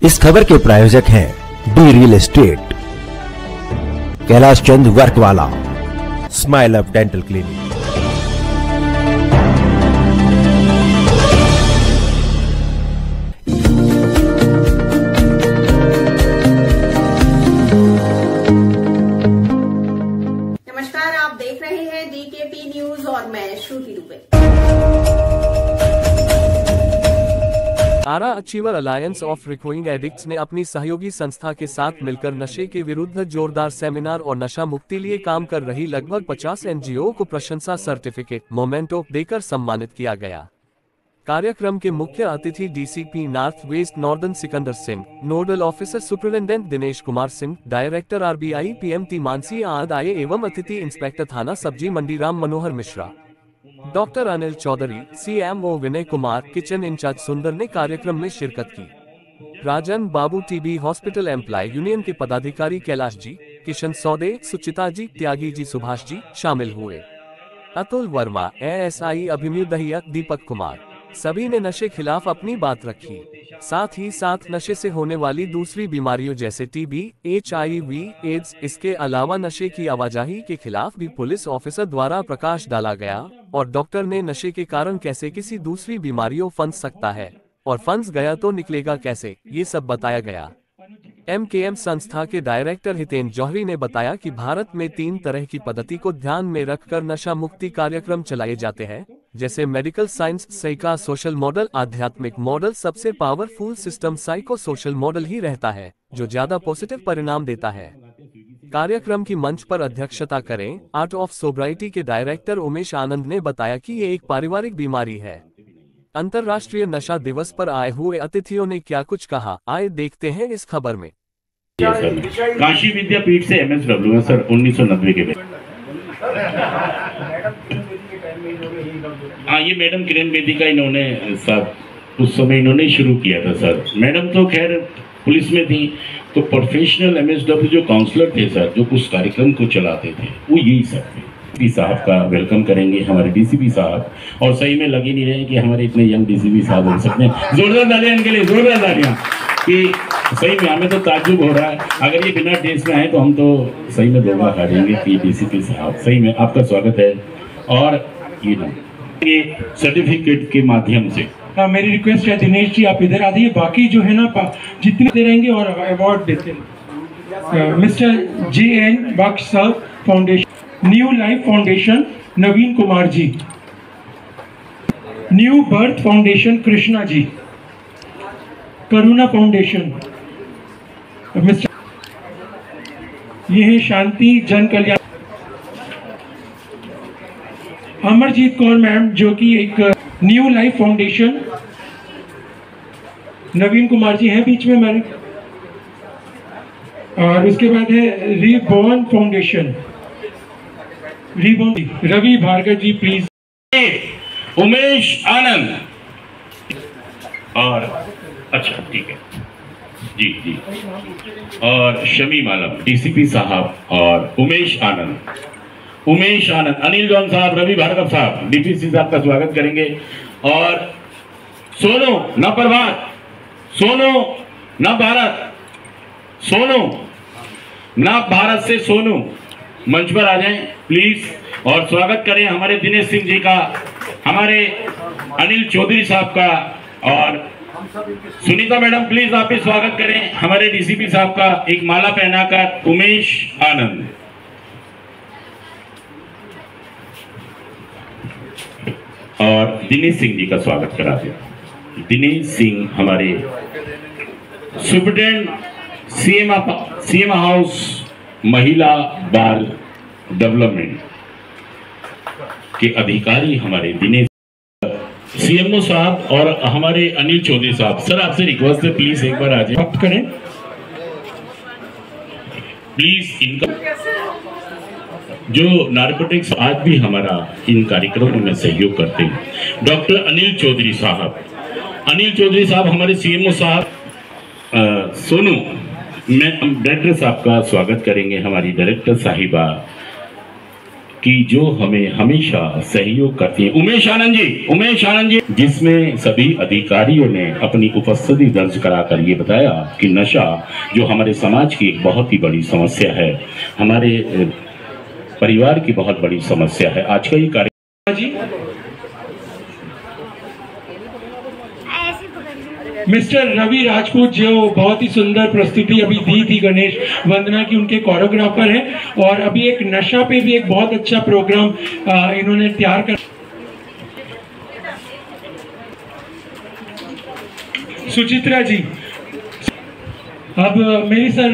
इस खबर के प्रायोजक हैं D real estate, Kailash Chand Workwala, smile up dental clinic. नमस्कार, आप देख रहे हैं डीकेपी न्यूज और मैं Shruti Dubey. Ara achiever alliance of recovering addicts ने अपनी सहयोगी संस्था के साथ मिलकर नशे के विरुद्ध जोरदार सेमिनार और नशा मुक्ति लिए काम कर रही लगभग 50 एनजीओ को प्रशंसा सर्टिफिकेट मोमेंटो देकर सम्मानित किया गया। कार्यक्रम के मुख्य अतिथि DCP north west northern Sikandar Singh, nodal officer superintendent Dinesh Kumar Singh, director RBI PMT Mansi आदि आए एवं अतिथि इंस्पेक्टर थाना सब्जी मंडी Ram Manohar Mishra, doctor Anil Chaudhary, CMO Vinay Kumar, kitchen in charge सुंदर ने कार्यक्रम में शिरकत की। राजन बाबू टीबी हॉस्पिटल एम्प्लॉय यूनियन के पदाधिकारी कैलाश जी, किशन सौदे, सुचिता जी, त्यागी जी, सुभाष जी शामिल हुए। अतुल वर्मा, एएसआई अभिमन्यु दहिया, दीपक कुमार, सभी ने नशे खिलाफ अपनी बात रखी। साथ ही साथ नशे से होने वाली दूसरी बीमारियों जैसे टीबी, HIV, एड्स, इसके अलावा नशे की आवाजाही के खिलाफ भी पुलिस ऑफिसर द्वारा प्रकाश डाला गया और डॉक्टर ने नशे के कारण कैसे किसी दूसरी बीमारियों फंस सकता है और फंस गया तो निकलेगा कैसे, ये सब बताया गया। MKM संस्था के डायरेक्टर हितेंद्र जौहरी ने बताया कि भारत में 3 तरह की पद्धति को ध्यान में रखकर नशा मुक्ति कार्यक्रम चलाए जाते हैं, जैसे medical science, psycho social model, आध्यात्मिक मॉडल। सबसे powerful system psycho social model ही रहता है जो ज्यादा पॉजिटिव परिणाम देता है। कार्यक्रम की मंच पर अध्यक्षता करें आर्ट ऑफ सोब्राइटी के डायरेक्टर उमेश आनंद ने बताया कि ये एक पारिवारिक बीमारी है। अंतर्राष्ट्रीय नशा दिवस पर आए हुए अतिथियों ने क्या कुछ कहा, आए देखते हैं इस खबर में। काशी विद्यापीठ से MSW है सर, 1990 के बाद। हाँ, ये मैडम किरण बेदी का इन्होंने साथ उस समय इन्होंने शुरू किया था सर। मैडम तो खैर पुलिस में थी, तो प्रोफेशनल MSW जो काउंसलर थे सर, जो कुछ कार्यक्रम को चलाते थे, वो यही सब थे। DCP साहब का वेलकम करेंगे हमारे DCP साहब, और सही में लग ही नहीं रहे कि हमारे इतने यंग DCP साहब हो सकते हैं। जोरदार तालियां इनके लिए, जोरदार तालियां, कि सही में हमें तो ताज्जुब हो रहा है। अगर ये बिना ड्रेस में आए तो हम तो सही में दोगा खा जाएंगे कि DCP साहब, सही में आपका स्वागत है। और ये सर्टिफिकेट के माध्यम से मेरी रिक्वेस्ट है दिनेश जी आप इधर आ जाइए, बाकी जो है ना जितने दे रहेंगे और अवार्ड देते हैं। मिस्टर JN बख्श साहब foundation, new life foundation Naveen Kumar जी, new birth foundation Krishna ji, करुणा फाउंडेशन मिस्टर, ये है शांति जन कल्याण, अमरजीत कौर मैम जो कि एक new life foundation, Naveen Kumar ji हैं बीच में हमारे, और उसके बाद है reborn foundation, reborn Ravi Bhargava ji please, Umesh Anand, और अच्छा ठीक है जी जी, और शमी आलम DCP साहब, और उमेश आनंद, अनिल जॉन साहब, रवि भार्गव साहब, DPC साहब का स्वागत करेंगे। और सोनू न प्रभात, सोनू न भारत, सोनू न भारत से सोनू मंच पर आ जाएं प्लीज, और स्वागत करें हमारे दिनेश सिंह जी का, हमारे अनिल चौधरी साहब का, और सुनीता मैडम प्लीज आप भी स्वागत करें हमारे DCP साहब का, एक माला पहनाकर उमेश आनंद। और दिनेश सिंह जी का स्वागत कराते हैं। दिनेश सिंह हमारे सुपरिटेंडेंट CM हाउस महिला बाल डेवलपमेंट के अधिकारी हमारे दिनेश, CMO साहब, और हमारे अनिल चौधरी साहब। सर आपसे रिक्वेस्ट है प्लीज एक बार आ जाए, वक्त करें प्लीज। इनका जो नार्कोटिक्स आज भी हमारा इन कार्यक्रमों में सहयोग करते हैं, डॉक्टर अनिल चौधरी साहब, हमारे CMO साहब, सोनू, मैं डायरेक्टर साहब का स्वागत करेंगे, हमारी डायरेक्टर साहिबा, कि जो हमें हमेशा सहयोग करती है। उमेश आनंद जी, जिसमें सभी अधिकारियों ने अपनी उपस्थिति दर्ज कराकर ये बताया कि नशा जो हमारे समाज की एक बहुत ही बड़ी समस्या है, हमारे परिवार की बहुत बड़ी समस्या है। आज का ये कार्यक्रम मिस्टर रवि राजपूत जो बहुत ही सुंदर प्रस्तुति अभी दी थी गणेश वंदना की, उनके कोरियोग्राफर हैं और अभी एक नशा पे भी एक बहुत अच्छा प्रोग्राम इन्होंने तैयार कर। सुचित्रा जी, अब मेरी सर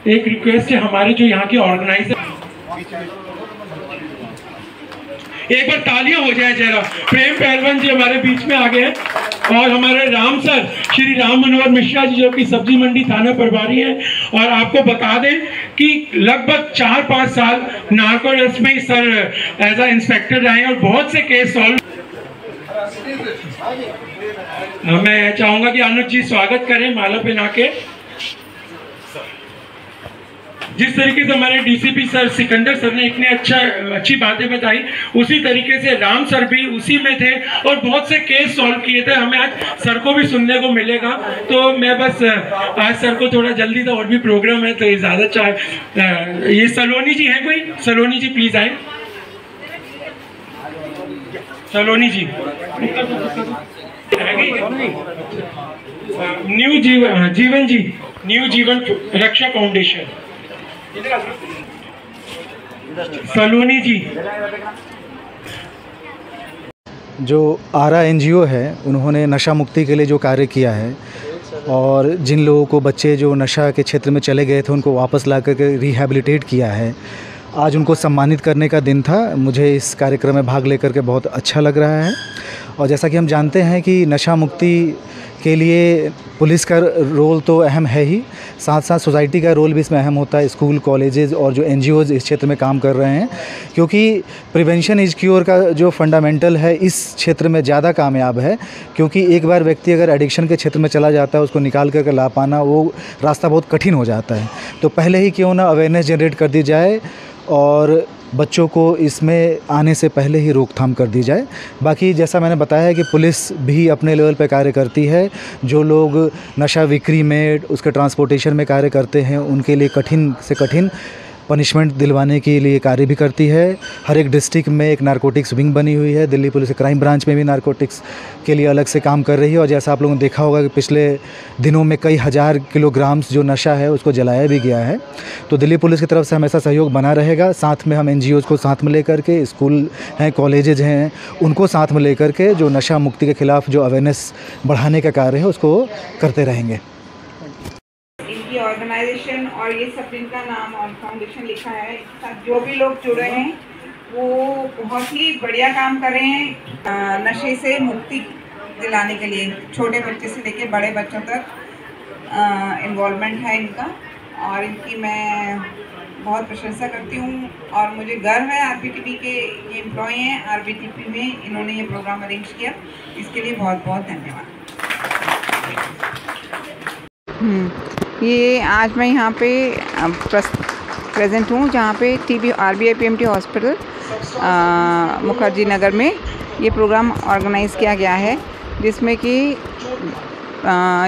एक रिक्वेस्ट है, हमारे जो यहाँ के ऑर्गेनाइजर, एक बार तालियां हो जाए जरा। प्रेम पहलवान जी हमारे बीच में आ गए हैं और हमारे राम सर श्री राम मनोहर मिश्रा जी जो कि सब्जी मंडी थाना प्रभारी हैं। और आपको बता दें कि लगभग 4-5 साल नार्कोटिक्स में सर एज अ इंस्पेक्टर रहे और बहुत से केस सॉल्व। मैं चाहूंगा कि अनुज जी स्वागत करें माला पहना के। जिस तरीके से हमारे डीसीपी सर सिकंदर सर ने इतने अच्छी बातें बताई, उसी तरीके से राम सर भी उसी में थे और बहुत से केस सॉल्व किए थे। हमें आज सर को भी सुनने को मिलेगा, तो मैं बस आज सर को थोड़ा जल्दी था और भी प्रोग्राम है, तो ये ज़्यादा ये सलोनी जी हैं कोई? सलोनी जी प्लीज आए। सलोनी जी जीवन जी, न्यू जीवन रक्षा फाउंडेशन। सलोनी जी जो आरा एनजीओ है, उन्होंने नशा मुक्ति के लिए जो कार्य किया है और जिन लोगों को बच्चे जो नशा के क्षेत्र में चले गए थे उनको वापस ला करके रिहैबिलिटेट किया है, आज उनको सम्मानित करने का दिन था। मुझे इस कार्यक्रम में भाग लेकर के बहुत अच्छा लग रहा है। और जैसा कि हम जानते हैं कि नशा मुक्ति के लिए पुलिस का रोल तो अहम है ही, साथ साथ सोसाइटी का रोल भी इसमें अहम होता है। स्कूल, कॉलेजेस और जो एनजीओज़ इस क्षेत्र में काम कर रहे हैं, क्योंकि प्रिवेंशन इज क्योर का जो फंडामेंटल है इस क्षेत्र में ज़्यादा कामयाब है। क्योंकि एक बार व्यक्ति अगर एडिक्शन के क्षेत्र में चला जाता है, उसको निकाल करके ला पाना वो रास्ता बहुत कठिन हो जाता है। तो पहले ही क्यों ना अवेयरनेस जनरेट कर दी जाए और बच्चों को इसमें आने से पहले ही रोकथाम कर दी जाए। बाकी जैसा मैंने बताया है कि पुलिस भी अपने लेवल पे कार्य करती है। जो लोग नशा बिक्री में, उसके ट्रांसपोर्टेशन में कार्य करते हैं, उनके लिए कठिन से कठिन पनिशमेंट दिलवाने के लिए कार्य भी करती है। हर एक डिस्ट्रिक्ट में एक नारकोटिक्स विंग बनी हुई है। दिल्ली पुलिस क्राइम ब्रांच में भी नारकोटिक्स के लिए अलग से काम कर रही है। और जैसा आप लोगों ने देखा होगा कि पिछले दिनों में कई हज़ार किलोग्राम्स जो नशा है उसको जलाया भी गया है। तो दिल्ली पुलिस की तरफ से हमेशा सहयोग बना रहेगा। साथ में हम एनजीओज़ को साथ में लेकर के, स्कूल हैं, कॉलेजेज हैं, उनको साथ में लेकर के जो नशा मुक्ति के खिलाफ जो अवेयरनेस बढ़ाने का कार्य है उसको करते रहेंगे। ऑर्गेनाइजेशन और ये सब जिनका नाम और फाउंडेशन लिखा है, जो भी लोग जुड़े हैं वो बहुत ही बढ़िया काम कर रहे हैं नशे से मुक्ति दिलाने के लिए। छोटे बच्चे से लेकर बड़े बच्चों तक इन्वॉल्वमेंट है इनका और इनकी मैं बहुत प्रशंसा करती हूँ। और मुझे गर्व है आरबीटीपी के ये एम्प्लॉय हैं, आरबीटीपी में इन्होंने ये प्रोग्राम अरेंज किया, इसके लिए बहुत बहुत धन्यवाद। ये आज मैं यहाँ पे प्रेजेंट हूँ जहाँ पे RBIPMT हॉस्पिटल मुखर्जी नगर में ये प्रोग्राम ऑर्गेनाइज़ किया गया है, जिसमें कि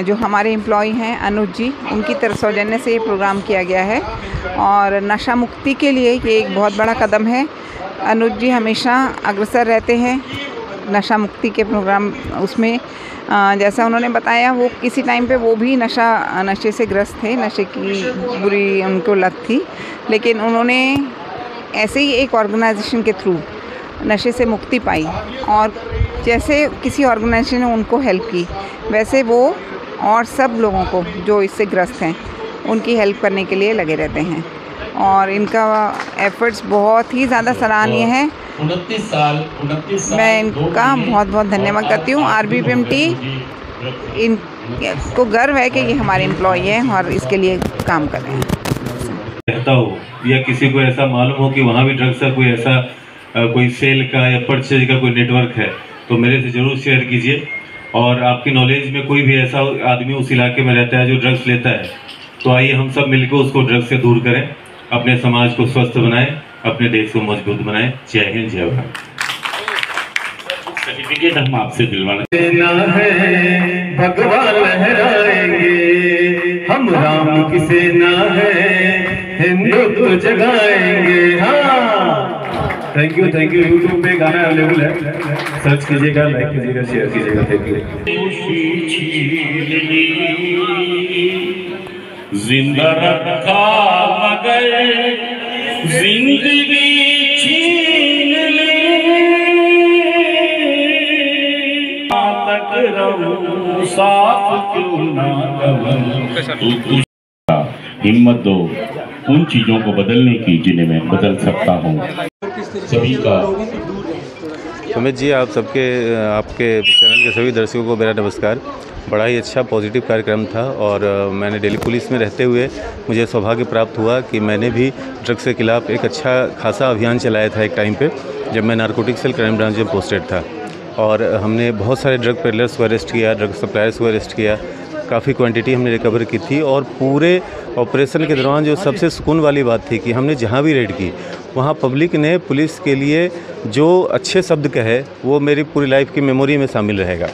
जो हमारे एम्प्लॉय हैं अनुज जी, उनकी तरफ सौजन्य से ये प्रोग्राम किया गया है। और नशा मुक्ति के लिए ये एक बहुत बड़ा कदम है। अनुज जी हमेशा अग्रसर रहते हैं नशा मुक्ति के प्रोग्राम उसमें। जैसा उन्होंने बताया, वो किसी टाइम पे वो भी नशे से ग्रस्त थे, नशे की बुरी उनको लत थी, लेकिन उन्होंने ऐसे ही एक ऑर्गेनाइजेशन के थ्रू नशे से मुक्ति पाई। और जैसे किसी ऑर्गेनाइजेशन ने उनको हेल्प की, वैसे वो और सब लोगों को जो इससे ग्रस्त हैं उनकी हेल्प करने के लिए लगे रहते हैं। और इनका एफर्ट्स बहुत ही ज़्यादा सराहनीय है। 29 साल मैं इनका बहुत बहुत धन्यवाद करती हूँ। RBPMT इनको गर्व है कि ये हमारे एम्प्लॉय हैं और इसके लिए काम कर रहे हैं। कहता हो या किसी को ऐसा मालूम हो कि वहाँ भी ड्रग्स का कोई ऐसा कोई सेल का या परचेज का कोई नेटवर्क है, तो मेरे से ज़रूर शेयर कीजिए। और आपकी नॉलेज में कोई भी ऐसा आदमी उस इलाके में रहता है जो ड्रग्स लेता है, तो आइए हम सब मिलकर उसको ड्रग्स से दूर करें। अपने समाज को स्वस्थ बनाएं, अपने देश को मजबूत बनाएं। जय हिंद, जय भारत। सर्टिफिकेट हम आपसे दिलवाना है, भगवान लहराएंगे, हम राम की सेना है, हिंदुत्व जगाएंगे। हाँ, थैंक यू। यूट्यूब पे गाना अवेलेबल है, सर्च कीजिएगा, लाइक कीजिएगा, शेयर कीजिएगा। Thank you. जिंदा रखा मगर जिंदगी छीन ली, तक रहूं साफ क्यों ना रहूं। हिम्मत दो उन चीजों को बदलने की जिन्हें मैं बदल सकता हूँ। सभी का सुमित जी, आप सबके, आपके चैनल के सभी दर्शकों को मेरा नमस्कार। बड़ा ही अच्छा पॉजिटिव कार्यक्रम था और मैंने दिल्ली पुलिस में रहते हुए मुझे सौभाग्य प्राप्त हुआ कि मैंने भी ड्रग्स के खिलाफ एक अच्छा खासा अभियान चलाया था एक टाइम पे, जब मैं नारकोटिक सेल क्राइम ब्रांच में पोस्टेड था। और हमने बहुत सारे ड्रग पेडलर्स को अरेस्ट किया, ड्रग सप्लायर्स को अरेस्ट किया, काफ़ी क्वांटिटी हमने रिकवर की थी। और पूरे ऑपरेशन के दौरान जो सबसे सुकून वाली बात थी कि हमने जहाँ भी रेड की वहाँ पब्लिक ने पुलिस के लिए जो अच्छे शब्द कहे वो मेरी पूरी लाइफ की मेमोरी में शामिल रहेगा।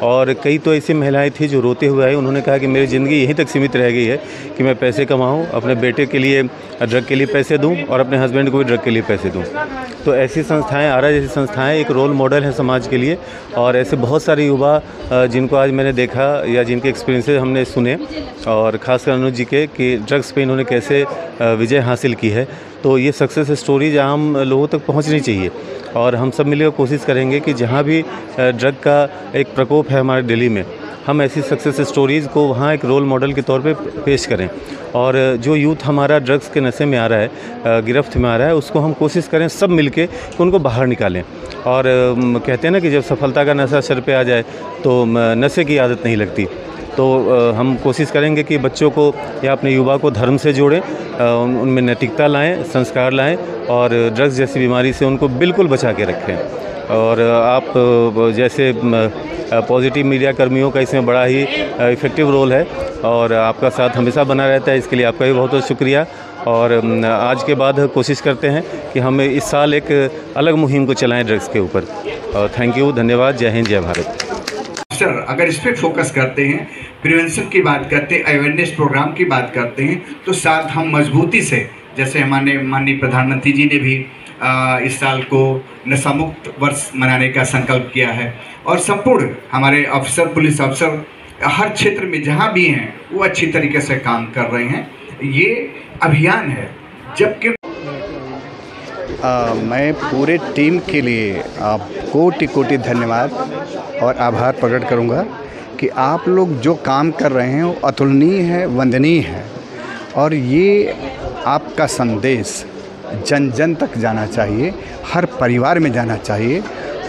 और कई तो ऐसी महिलाएं थी जो रोते हुए आई, उन्होंने कहा कि मेरी ज़िंदगी यहीं तक सीमित रह गई है कि मैं पैसे कमाऊं, अपने बेटे के लिए ड्रग के लिए पैसे दूं और अपने हस्बैंड को भी ड्रग के लिए पैसे दूं। तो ऐसी संस्थाएं, आरा जैसी संस्थाएं एक रोल मॉडल हैं समाज के लिए। और ऐसे बहुत सारे युवा जिनको आज मैंने देखा या जिनके एक्सपीरियंसेस हमने सुने, और ख़ासकर अनुज जी के कि ड्रग्स पे इन्होंने कैसे विजय हासिल की है। तो ये सक्सेस स्टोरीज आम लोगों तक पहुँचनी चाहिए और हम सब मिलकर कोशिश करेंगे कि जहाँ भी ड्रग का एक प्रकोप है हमारे दिल्ली में, हम ऐसी सक्सेस स्टोरीज़ को वहाँ एक रोल मॉडल के तौर पे पेश करें। और जो यूथ हमारा ड्रग्स के नशे में आ रहा है, गिरफ्त में आ रहा है, उसको हम कोशिश करें सब मिलके कि उनको बाहर निकालें। और कहते हैं ना कि जब सफलता का नशा सर पे आ जाए तो नशे की आदत नहीं लगती। तो हम कोशिश करेंगे कि बच्चों को या अपने युवा को धर्म से जोड़ें, उनमें नैतिकता लाएं, संस्कार लाएं और ड्रग्स जैसी बीमारी से उनको बिल्कुल बचा के रखें। और आप जैसे पॉजिटिव मीडिया कर्मियों का इसमें बड़ा ही इफ़ेक्टिव रोल है और आपका साथ हमेशा बना रहता है, इसके लिए आपका भी बहुत बहुत शुक्रिया। और आज के बाद कोशिश करते हैं कि हम इस साल एक अलग मुहिम को चलाएं ड्रग्स के ऊपर। थैंक यू, धन्यवाद, जय हिंद, जय भारत। सर, अगर इस पर फोकस करते हैं, प्रिवेंशन की बात करते हैं, अवेयरनेस प्रोग्राम की बात करते हैं, तो साथ हम मजबूती से, जैसे हमारे माननीय प्रधानमंत्री जी ने भी इस साल को नशा मुक्त वर्ष मनाने का संकल्प किया है और संपूर्ण हमारे अफसर, पुलिस अफसर हर क्षेत्र में जहां भी हैं वो अच्छी तरीके से काम कर रहे हैं। ये अभियान है। जबकि मैं पूरे टीम के लिए कोटि कोटि धन्यवाद और आभार प्रकट करूंगा कि आप लोग जो काम कर रहे हैं वो अतुलनीय है, वंदनीय है। और ये आपका संदेश जन जन तक जाना चाहिए, हर परिवार में जाना चाहिए,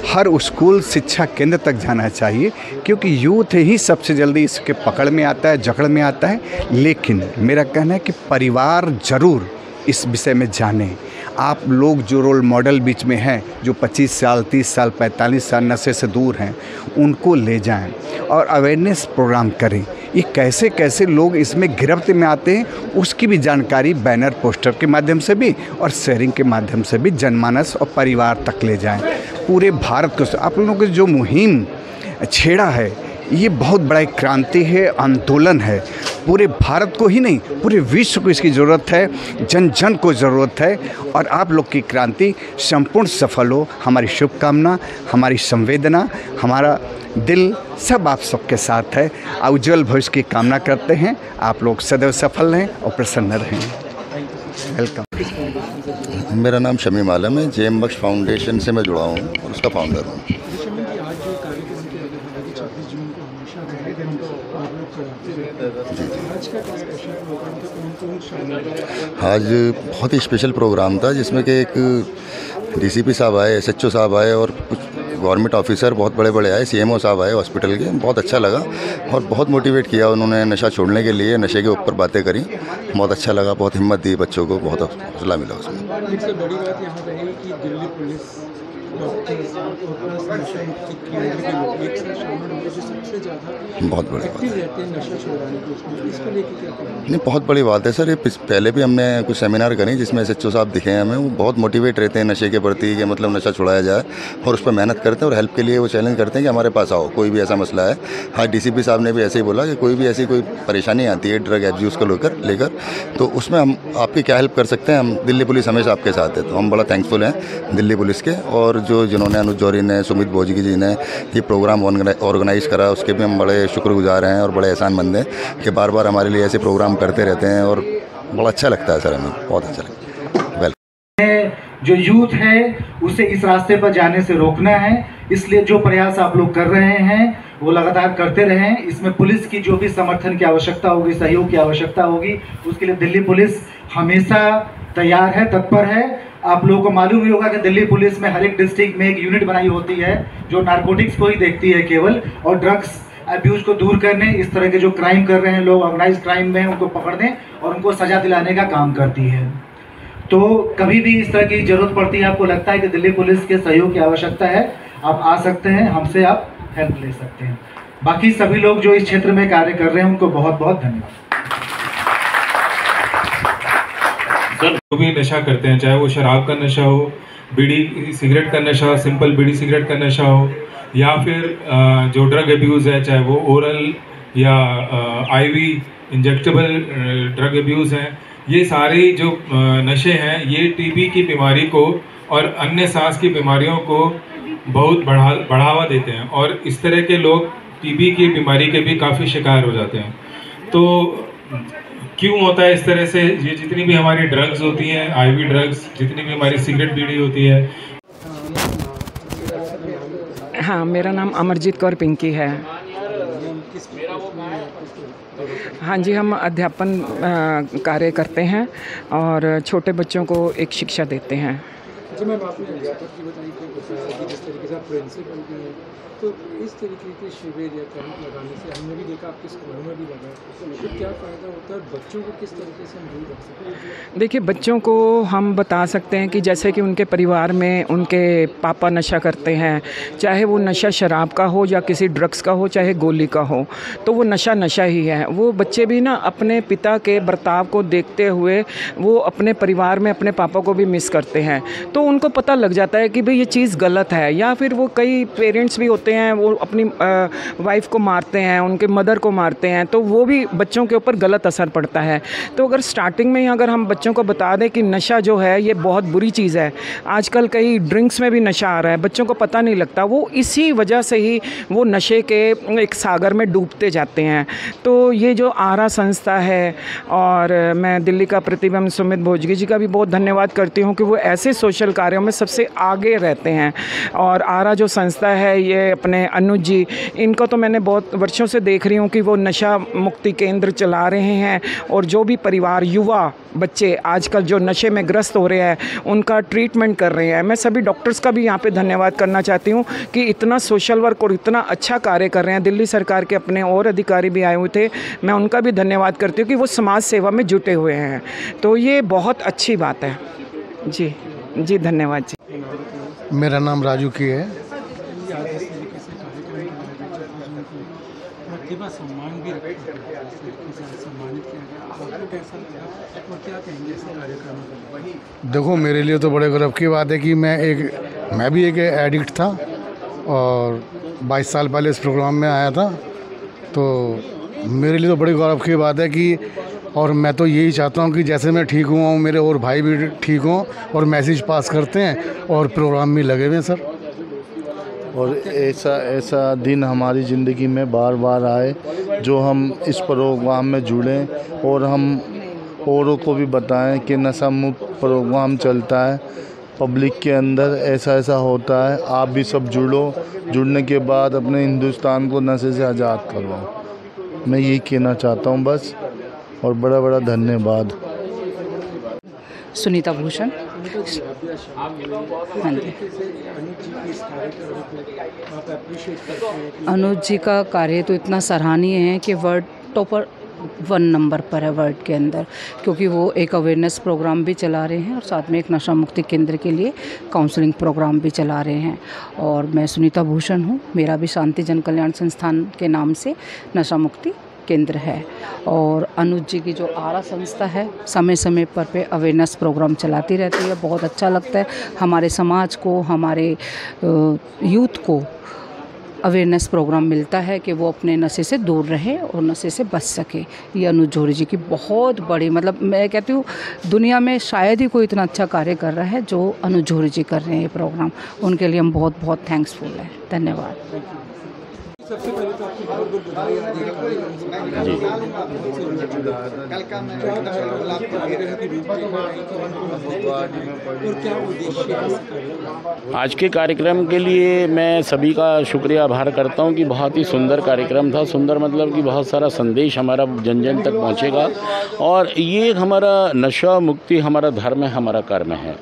हर स्कूल शिक्षा केंद्र तक जाना चाहिए, क्योंकि यूथ ही सबसे जल्दी इसके पकड़ में आता है, जकड़ में आता है। लेकिन मेरा कहना है कि परिवार ज़रूर इस विषय में जाने। आप लोग जो रोल मॉडल बीच में हैं, जो 25 साल, 30 साल, 45 साल नशे से दूर हैं, उनको ले जाएं और अवेयरनेस प्रोग्राम करें। ये कैसे कैसे लोग इसमें गिरफ्त में आते हैं उसकी भी जानकारी बैनर पोस्टर के माध्यम से भी और शेयरिंग के माध्यम से भी जनमानस और परिवार तक ले जाएं। पूरे भारत को आप लोगों की जो मुहिम छेड़ा है, ये बहुत बड़ा एक क्रांति है, आंदोलन है। पूरे भारत को ही नहीं, पूरे विश्व को इसकी ज़रूरत है, जन जन को ज़रूरत है। और आप लोग की क्रांति संपूर्ण सफल हो, हमारी शुभकामना, हमारी संवेदना, हमारा दिल सब आप सबके साथ है। उज्ज्वल भविष्य की कामना करते हैं। आप लोग सदैव सफल रहें और प्रसन्न रहें। वेलकम। मेरा नाम शमीम आलम है। जेएम बख्श फाउंडेशन से मैं जुड़ा हूँ और उसका फाउंडर हूँ। आज बहुत ही स्पेशल प्रोग्राम था जिसमें कि एक डीसीपी साहब आए, एसएचओ साहब आए और कुछ गवर्नमेंट ऑफिसर बहुत बड़े बड़े आए, सीएमओ साहब आए हॉस्पिटल के। बहुत अच्छा लगा और बहुत मोटिवेट किया उन्होंने नशा छोड़ने के लिए, नशे के ऊपर बातें करी। बहुत अच्छा लगा, बहुत हिम्मत दी बच्चों को, बहुत हौसला मिला उसमें। सबसे बड़ी बात यहाँ रही कि दिल्ली पुलिस बहुत बड़ी बात है। नहीं, बहुत बड़ी बात है सर। ये पहले भी हमने कुछ सेमिनार करे जिसमें SHO साहब दिखे हैं हमें, वो बहुत मोटिवेट रहते हैं नशे के प्रति कि मतलब नशा छुड़ाया जाए, और उस पर मेहनत करते हैं और हेल्प के लिए वो चैलेंज करते हैं कि हमारे पास आओ, कोई भी ऐसा मसला है। हाँ, DCP साहब ने भी ऐसे ही बोला कि कोई भी ऐसी कोई परेशानी आती है ड्रग एब्यूज़ को लेकर तो उसमें हम आपकी क्या हेल्प कर सकते हैं। हम दिल्ली पुलिस हमेशा आपके साथ है, तो हम बड़ा थैंकफुल हैं दिल्ली पुलिस के, और जिन्होंने अनुज जौहरी ने, सुमित भोजगी जी ने ये प्रोग्राम ऑर्गेनाइज करा, उसके भी हम बड़े शुक्रगुजार हैं और बड़े एहसानमंद हैं कि बार बार हमारे लिए ऐसे प्रोग्राम करते रहते हैं, और बड़ा अच्छा लगता है सर, हमें बहुत अच्छा लगता है। जो यूथ है उसे इस रास्ते पर जाने से रोकना है, इसलिए जो प्रयास आप लोग कर रहे हैं वो लगातार करते रहें। इसमें पुलिस की जो भी समर्थन की आवश्यकता होगी, सहयोग की आवश्यकता होगी, उसके लिए दिल्ली पुलिस हमेशा तैयार है, तत्पर है। आप लोगों को मालूम ही होगा कि दिल्ली पुलिस में हर एक डिस्ट्रिक्ट में एक यूनिट बनाई होती है जो नारकोटिक्स को ही देखती है केवल, और ड्रग्स अब्यूज़ को दूर करने, इस तरह के जो क्राइम कर रहे हैं लोग ऑर्गेनाइज क्राइम में, उनको पकड़ने और उनको सज़ा दिलाने का काम करती है। तो कभी भी इस तरह की ज़रूरत पड़ती है, आपको लगता है कि दिल्ली पुलिस के सहयोग की आवश्यकता है, आप आ सकते हैं, हमसे आप हेल्प ले सकते हैं। बाकी सभी लोग जो इस क्षेत्र में कार्य कर रहे हैं उनको बहुत बहुत धन्यवाद। सर, जो भी नशा करते हैं, चाहे वो शराब का नशा हो, बीड़ी सिगरेट का नशा, सिंपल बीड़ी सिगरेट का नशा हो, या फिर जो ड्रग अब्यूज़ है, चाहे वो ओरल या IV इंजेक्टेबल ड्रग अब्यूज़ हैं, ये सारी जो नशे हैं ये TB की बीमारी को और अन्य सांस की बीमारियों को बहुत बढ़ावा देते हैं, और इस तरह के लोग TB की बीमारी के भी काफ़ी शिकार हो जाते हैं। तो क्यों होता है इस तरह से? ये जितनी भी हमारी ड्रग्स होती हैं, IV ड्रग्स, जितनी भी हमारी सिगरेट बीड़ी होती है। हाँ, मेरा नाम अमरजीत कौर पिंकी है। हाँ जी, हम अध्यापन कार्य करते हैं और छोटे बच्चों को एक शिक्षा देते हैं। जी मैम, आपने अध्यापक की बताई कि जिस तरीके से आप प्रिंसिपल भी हैं, तो इस तरीके के शिविर या कैंप लगाने से हमने भी देखा आपके स्कूलों में भी लगा, तो क्या फ़ायदा होता है? बच्चों को किस तरीके से हम दूर रख सकते हैं? देखिए, बच्चों को हम बता सकते हैं कि जैसे कि उनके परिवार में उनके पापा नशा करते हैं, चाहे वो नशा शराब का हो या किसी ड्रग्स का हो, चाहे गोली का हो, तो वो नशा ही है। वो बच्चे भी ना अपने पिता के बर्ताव को देखते हुए वो अपने परिवार में अपने पापा को भी मिस करते हैं, तो उनको पता लग जाता है कि भाई ये चीज़ गलत है। या फिर वो कई पेरेंट्स भी होते हैं, वो अपनी वाइफ को मारते हैं, उनके मदर को मारते हैं, तो वो भी बच्चों के ऊपर गलत असर पड़ता है। तो अगर स्टार्टिंग में ही अगर हम बच्चों को बता दें कि नशा जो है ये बहुत बुरी चीज़ है, आजकल कई ड्रिंक्स में भी नशा आ रहा है, बच्चों को पता नहीं लगता, वो इसी वजह से ही वो नशे के एक सागर में डूबते जाते हैं। तो ये जो आरा संस्था है, और मैं दिल्ली का प्रतिबंध सुमित भोजगी जी का भी बहुत धन्यवाद करती हूँ कि वो ऐसे सोशल कार्यों में सबसे आगे रहते हैं। और आरा जो संस्था है, ये अपने अनुज जी, इनको तो मैंने बहुत वर्षों से देख रही हूँ कि वो नशा मुक्ति केंद्र चला रहे हैं, और जो भी परिवार, युवा बच्चे आजकल जो नशे में ग्रस्त हो रहे हैं, उनका ट्रीटमेंट कर रहे हैं। मैं सभी डॉक्टर्स का भी यहाँ पे धन्यवाद करना चाहती हूँ कि इतना सोशल वर्क और इतना अच्छा कार्य कर रहे हैं। दिल्ली सरकार के अपने और अधिकारी भी आए हुए थे, मैं उनका भी धन्यवाद करती हूँ कि वो समाज सेवा में जुटे हुए हैं। तो ये बहुत अच्छी बात है। जी जी, धन्यवाद जी। मेरा नाम राजू की है। सम्मान भी सम्मानित किया गया, आपको कैसा लगा और क्या कहेंगे ऐसे कार्यक्रम? देखो, मेरे लिए तो बड़े गर्व की बात है कि मैं भी एक एडिक्ट था और 22 साल पहले इस प्रोग्राम में आया था, तो मेरे लिए तो बड़ी गौरव की बात है कि, और मैं तो यही चाहता हूँ कि जैसे मैं ठीक हुआ हूँ, मेरे और भाई भी ठीक हों और मैसेज पास करते हैं और प्रोग्राम में लगे हुए हैं सर। और ऐसा दिन हमारी ज़िंदगी में बार बार आए, जो हम इस प्रोग्राम में जुड़ें और हम औरों को भी बताएं कि नशा मुक्त प्रोग्राम चलता है पब्लिक के अंदर, ऐसा होता है। आप भी सब जुड़ो, जुड़ने के बाद अपने हिंदुस्तान को नशे से आज़ाद करवाओ। मैं यही कहना चाहता हूँ बस, और बड़ा बड़ा धन्यवाद। सुनीता भूषण। अनुज जी का कार्य तो इतना सराहनीय है कि वर्ल्ड 1 नंबर पर है वर्ल्ड के अंदर, क्योंकि वो एक अवेयरनेस प्रोग्राम भी चला रहे हैं और साथ में एक नशा मुक्ति केंद्र के लिए काउंसलिंग प्रोग्राम भी चला रहे हैं। और मैं सुनीता भूषण हूँ, मेरा भी शांति जन कल्याण संस्थान के नाम से नशा मुक्ति केंद्र है। और अनुज जी की जो आरा संस्था है समय समय पर पे अवेयरनेस प्रोग्राम चलाती रहती है। बहुत अच्छा लगता है हमारे समाज को, हमारे यूथ को अवेयरनेस प्रोग्राम मिलता है कि वो अपने नशे से दूर रहे और नशे से बच सके। ये अनुज जौहरी जी की बहुत बड़ी, मतलब मैं कहती हूँ दुनिया में शायद ही कोई इतना अच्छा कार्य कर रहा है जो अनुज जौहरी जी कर रहे हैं ये प्रोग्राम। उनके लिए हम बहुत बहुत थैंक्सफुल हैं। धन्यवाद। सबसे पहले तो आपकी बहुत बहुत बधाई आज के कार्यक्रम के लिए मैं सभी का शुक्रिया आभार करता हूं कि बहुत ही सुंदर कार्यक्रम था। सुंदर मतलब कि बहुत सारा संदेश हमारा जन जन तक पहुंचेगा। और ये हमारा नशा मुक्ति हमारा धर्म है, हमारा कर्म है।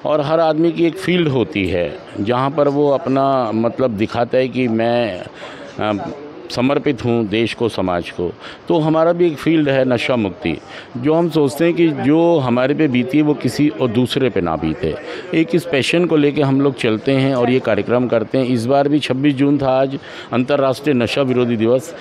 और हर आदमी की एक फील्ड होती है जहाँ पर वो अपना मतलब दिखाता है कि मैं समर्पित हूँ देश को, समाज को। तो हमारा भी एक फील्ड है नशा मुक्ति, जो हम सोचते हैं कि जो हमारे पे बीती है वो किसी और दूसरे पे ना बीते। एक इस पैशन को लेके हम लोग चलते हैं और ये कार्यक्रम करते हैं। इस बार भी 26 जून था आज, अंतर्राष्ट्रीय नशा विरोधी दिवस।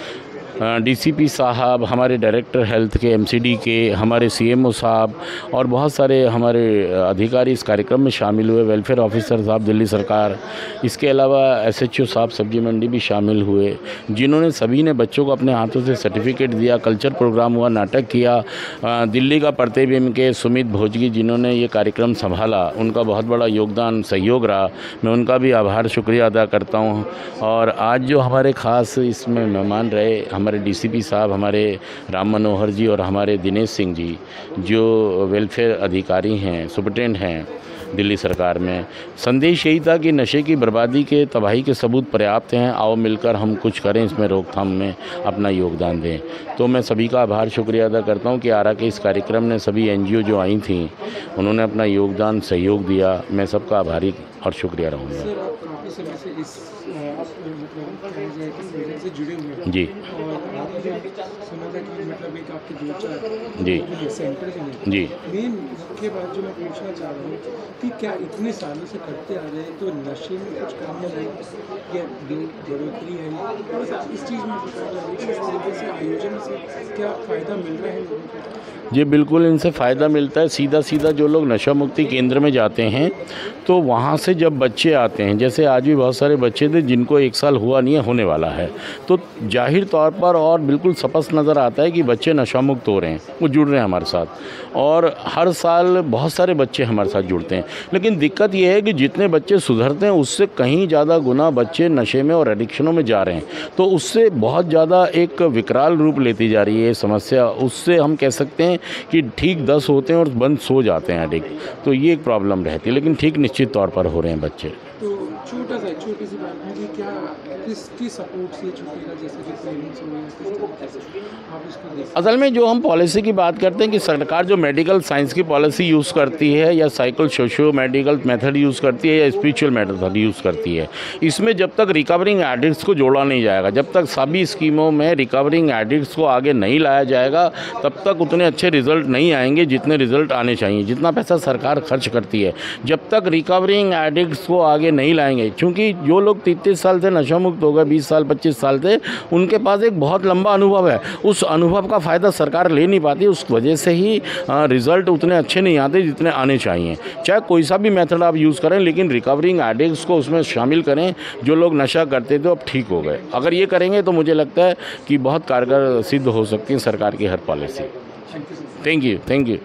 डीसीपी साहब, हमारे डायरेक्टर हेल्थ के, एमसीडी के, हमारे सीएमओ साहब और बहुत सारे हमारे अधिकारी इस कार्यक्रम में शामिल हुए। वेलफेयर ऑफिसर साहब दिल्ली सरकार, इसके अलावा एसएचओ साहब सब्जी मंडी भी शामिल हुए, जिन्होंने सभी ने बच्चों को अपने हाथों से सर्टिफिकेट दिया। कल्चर प्रोग्राम हुआ, नाटक किया। दिल्ली का पढ़ते भी के सुमित भोजगी जिन्होंने ये कार्यक्रम संभाला, उनका बहुत बड़ा योगदान सहयोग रहा। मैं उनका भी आभार शुक्रिया अदा करता हूँ। और आज जो हमारे ख़ास इसमें मेहमान रहे, हमारे डीसीपी साहब, हमारे राम मनोहर जी और हमारे दिनेश सिंह जी जो वेलफेयर अधिकारी हैं, सुपरटेंडेंट हैं दिल्ली सरकार में। संदेश यही था कि नशे की बर्बादी के, तबाही के सबूत पर्याप्त हैं, आओ मिलकर हम कुछ करें, इसमें रोकथाम में अपना योगदान दें। तो मैं सभी का आभार शुक्रिया अदा करता हूं कि आरा के इस कार्यक्रम ने सभी एनजीओ जो आई थीं उन्होंने अपना योगदान, सहयोग दिया। मैं सबका आभारी और शुक्रिया रहूँगा। जुड़े हुए जी सुना था कि मतलब एक आपके जी सेंटर जी मेन मुख्य बात जो मैं पूछना चाह रहा हूँ कि क्या इतने सालों से करते आ रहे हैं तो नशे में कुछ कम है या बढ़ोतरी है, इस चीज़ में इस तरीके से आयोजन से क्या फ़ायदा मिल रहा है लोगों को? जी बिल्कुल, इनसे फ़ायदा मिलता है। सीधा जो लोग नशा मुक्ति केंद्र में जाते हैं तो वहाँ से जब बच्चे आते हैं, जैसे आज भी बहुत सारे बच्चे थे जिनको 1 साल हुआ नहीं है, होने वाला है, तो जाहिर तौर पर और बिल्कुल स्पष्ट नज़र आता है कि बच्चे नशा मुक्त हो रहे हैं, वो जुड़ रहे हैं हमारे साथ। और हर साल बहुत सारे बच्चे हमारे साथ जुड़ते हैं। लेकिन दिक्कत ये है कि जितने बच्चे सुधरते हैं उससे कहीं ज़्यादा गुना बच्चे नशे में और एडिक्शनों में जा रहे हैं। तो उससे बहुत ज़्यादा एक विकराल रूप लेती जा रही है समस्या। उससे हम कह सकते हैं कि ठीक 10 होते हैं और बंद सो जाते हैं एडिक्ट। तो ये एक प्रॉब्लम रहती है, लेकिन ठीक निश्चित तौर पर हो रहे हैं बच्चे। तो छोटी सी बात है कि क्या किसकी सपोर्ट से छूटेगा, जैसे कि पेरेंट्स हो आप इसको देख। असल में जो हम पॉलिसी की बात करते हैं कि सरकार जो मेडिकल साइंस की पॉलिसी यूज़ करती है या cycle socio medical method use करती है या स्पिरिचुअल मेथड यूज़ करती है, इसमें जब तक रिकवरिंग एडिक्ट्स को जोड़ा नहीं जाएगा, जब तक सभी स्कीमों में रिकवरिंग एडिक्ट्स को आगे नहीं लाया जाएगा, तब तक उतने अच्छे रिजल्ट नहीं आएंगे जितने रिजल्ट आने चाहिए। जितना पैसा सरकार खर्च करती है, जब तक रिकवरिंग एडिक्ट्स को आगे नहीं लाएंगे, क्योंकि जो लोग 33 साल से नशा मुक्त हो गए, 20 साल 25 साल से, उनके पास एक बहुत लंबा अनुभव है। उस अनुभव का फ़ायदा सरकार ले नहीं पाती, उस वजह से ही रिज़ल्ट उतने अच्छे नहीं आते जितने आने चाहिए। चाहे कोई सा भी मेथड आप यूज़ करें, लेकिन रिकवरिंग एडिक्ट्स को उसमें शामिल करें। जो लोग नशा करते थे अब ठीक हो गए, अगर ये करेंगे तो मुझे लगता है कि बहुत कारगर सिद्ध हो सकती है सरकार की हर पॉलिसी। Thank you.